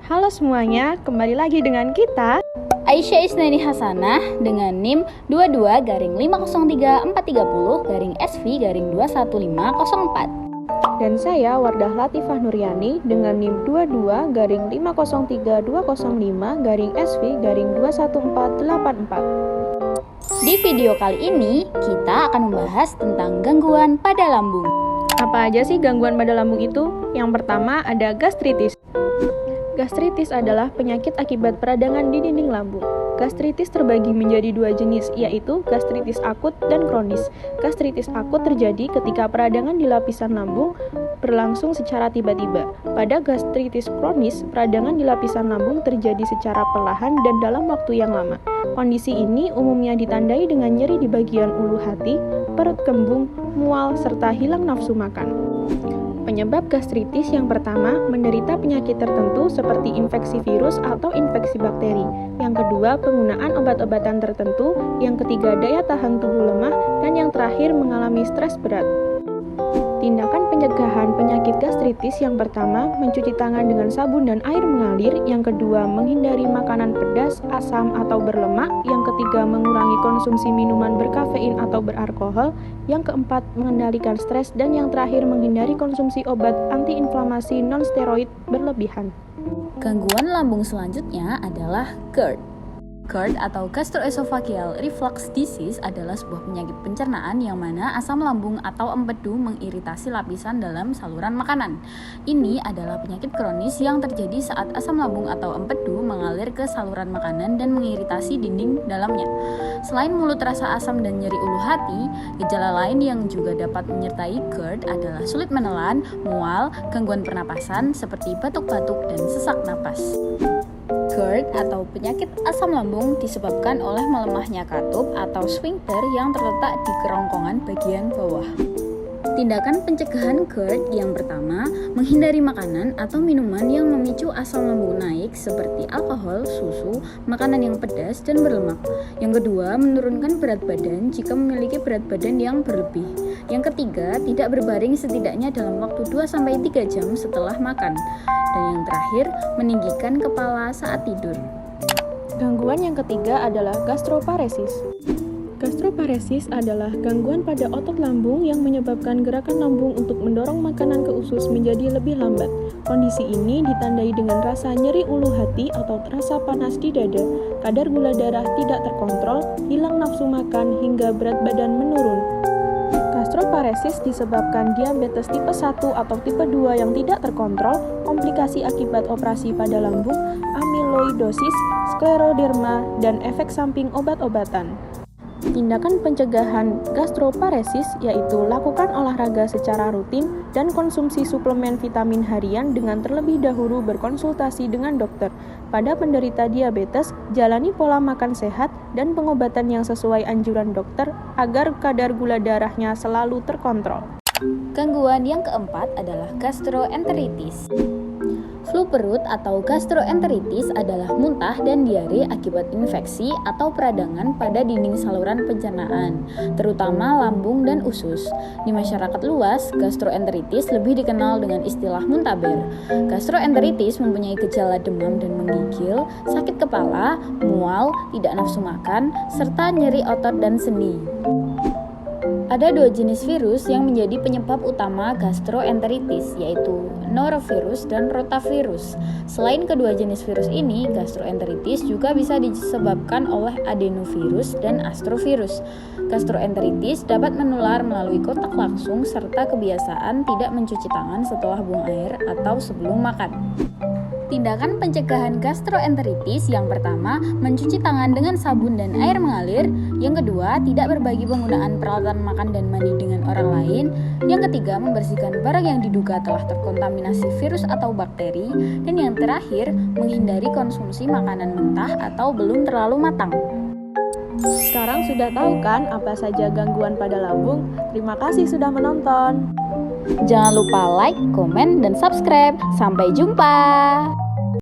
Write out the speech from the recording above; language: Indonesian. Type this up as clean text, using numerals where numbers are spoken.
Halo semuanya, kembali lagi dengan kita Aisyah Isnani Hasanah dengan NIM 22-503-430-SV-21504. dan saya Wardah Latifah Nuryani dengan NIM 22-503-205-SV-21484. Di video kali ini kita akan membahas tentang gangguan pada lambung. Apa aja sih gangguan pada lambung itu? Yang pertama ada gastritis. Gastritis adalah penyakit akibat peradangan di dinding lambung. Gastritis terbagi menjadi dua jenis, yaitu gastritis akut dan kronis. Gastritis akut terjadi ketika peradangan di lapisan lambung berlangsung secara tiba-tiba. Pada gastritis kronis, peradangan di lapisan lambung terjadi secara perlahan dan dalam waktu yang lama. Kondisi ini umumnya ditandai dengan nyeri di bagian ulu hati, perut kembung, mual, serta hilang nafsu makan. Penyebab gastritis yang pertama, menderita penyakit tertentu seperti infeksi virus atau infeksi bakteri. Yang kedua, penggunaan obat-obatan tertentu. Yang ketiga, daya tahan tubuh lemah. Dan yang terakhir, mengalami stres berat. Tindakan pencegahan penyakit gastritis yang pertama, mencuci tangan dengan sabun dan air mengalir. Yang kedua, menghindari makanan pedas, asam, atau berlemak. Yang ketiga, mengurangi konsumsi minuman berkafein atau beralkohol. Yang keempat, mengendalikan stres. Dan yang terakhir, menghindari konsumsi obat antiinflamasi non-steroid berlebihan. Gangguan lambung selanjutnya adalah GERD. GERD atau Gastroesophageal Reflux Disease adalah sebuah penyakit pencernaan yang mana asam lambung atau empedu mengiritasi lapisan dalam saluran makanan. Ini adalah penyakit kronis yang terjadi saat asam lambung atau empedu mengalir ke saluran makanan dan mengiritasi dinding dalamnya. Selain mulut rasa asam dan nyeri ulu hati, gejala lain yang juga dapat menyertai GERD adalah sulit menelan, mual, gangguan pernapasan seperti batuk-batuk dan sesak napas. GERD atau penyakit asam lambung disebabkan oleh melemahnya katup atau sphincter yang terletak di kerongkongan bagian bawah. Tindakan pencegahan GERD yang pertama, menghindari makanan atau minuman yang memicu asam lambung naik seperti alkohol, susu, makanan yang pedas dan berlemak. Yang kedua, menurunkan berat badan jika memiliki berat badan yang berlebih. Yang ketiga, tidak berbaring setidaknya dalam waktu 2-3 jam setelah makan. Dan yang terakhir, meninggikan kepala saat tidur. Gangguan yang ketiga adalah gastroparesis. Gastroparesis adalah gangguan pada otot lambung yang menyebabkan gerakan lambung untuk mendorong makanan ke usus menjadi lebih lambat. Kondisi ini ditandai dengan rasa nyeri ulu hati atau rasa panas di dada, kadar gula darah tidak terkontrol, hilang nafsu makan, hingga berat badan menurun. Gastroparesis disebabkan diabetes tipe 1 atau tipe 2 yang tidak terkontrol, komplikasi akibat operasi pada lambung, amyloidosis, skleroderma, dan efek samping obat-obatan. Tindakan pencegahan gastroparesis yaitu lakukan olahraga secara rutin dan konsumsi suplemen vitamin harian dengan terlebih dahulu berkonsultasi dengan dokter. Pada penderita diabetes, jalani pola makan sehat dan pengobatan yang sesuai anjuran dokter agar kadar gula darahnya selalu terkontrol. Gangguan yang keempat adalah gastroenteritis. Flu perut atau gastroenteritis adalah muntah dan diare akibat infeksi atau peradangan pada dinding saluran pencernaan, terutama lambung dan usus. Di masyarakat luas, gastroenteritis lebih dikenal dengan istilah muntaber. Gastroenteritis mempunyai gejala demam dan menggigil, sakit kepala, mual, tidak nafsu makan, serta nyeri otot dan sendi. Ada dua jenis virus yang menjadi penyebab utama gastroenteritis, yaitu norovirus dan rotavirus. Selain kedua jenis virus ini, gastroenteritis juga bisa disebabkan oleh adenovirus dan astrovirus. Gastroenteritis dapat menular melalui kontak langsung serta kebiasaan tidak mencuci tangan setelah buang air atau sebelum makan. Tindakan pencegahan gastroenteritis yang pertama, mencuci tangan dengan sabun dan air mengalir. Yang kedua, tidak berbagi penggunaan peralatan makan dan mandi dengan orang lain. Yang ketiga, membersihkan barang yang diduga telah terkontaminasi virus atau bakteri. Dan yang terakhir, menghindari konsumsi makanan mentah atau belum terlalu matang. Sekarang sudah tahu kan apa saja gangguan pada lambung? Terima kasih sudah menonton. Jangan lupa like, komen, dan subscribe. Sampai jumpa!